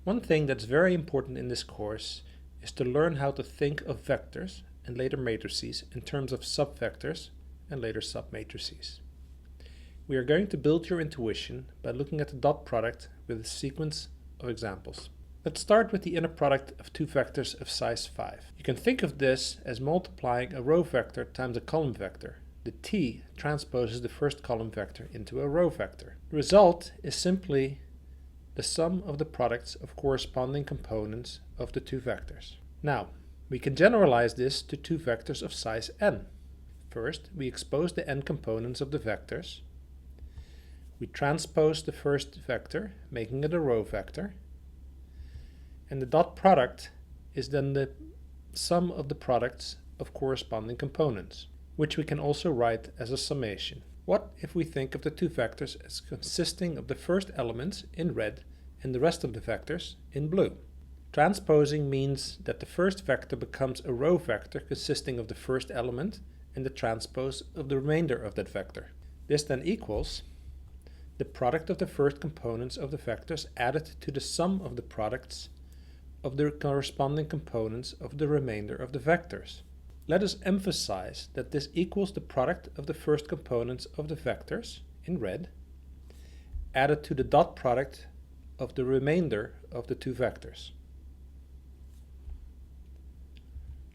One thing that's very important in this course is to learn how to think of vectors and later matrices in terms of subvectors and later submatrices. We are going to build your intuition by looking at the dot product with a sequence of examples. Let's start with the inner product of two vectors of size 5. You can think of this as multiplying a row vector times a column vector. The t transposes the first column vector into a row vector. The result is simply the sum of the products of corresponding components of the two vectors. Now, we can generalize this to two vectors of size n. First, we expose the n components of the vectors. We transpose the first vector, making it a row vector. And the dot product is then the sum of the products of corresponding components, which we can also write as a summation. What if we think of the two vectors as consisting of the first elements in red and the rest of the vectors in blue? Transposing means that the first vector becomes a row vector consisting of the first element and the transpose of the remainder of that vector. This then equals the product of the first components of the vectors added to the sum of the products of the corresponding components of the remainder of the vectors. Let us emphasize that this equals the product of the first components of the vectors, in red, added to the dot product of the remainder of the two vectors.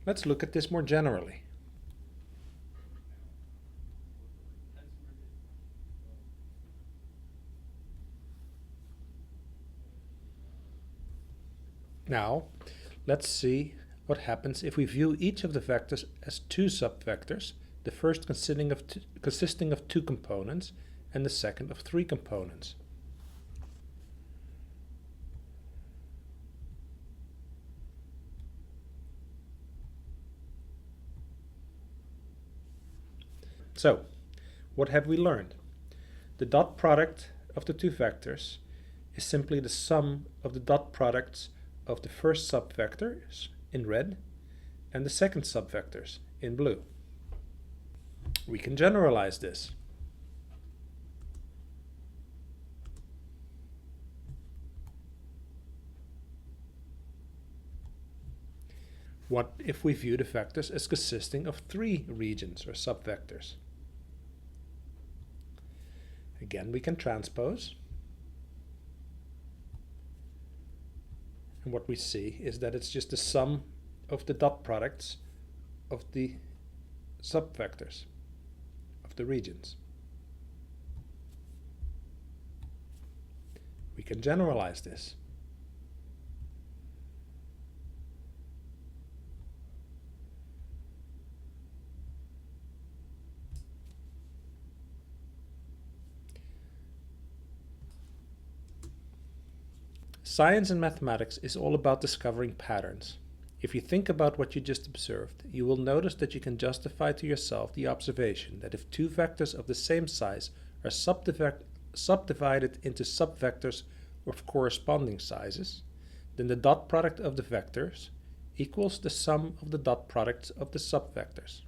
Let's look at this more generally. Now, let's see what happens if we view each of the vectors as two subvectors, the first consisting of two components and the second of three components. So, what have we learned? The dot product of the two vectors is simply the sum of the dot products of the first subvectors in red and the second subvectors in blue. We can generalize this. What if we view the vectors as consisting of three regions or subvectors? Again, we can transpose. And what we see is that it's just the sum of the dot products of the subvectors, of the regions. We can generalize this. Science and mathematics is all about discovering patterns. If you think about what you just observed, you will notice that you can justify to yourself the observation that if two vectors of the same size are subdivided into subvectors of corresponding sizes, then the dot product of the vectors equals the sum of the dot products of the subvectors.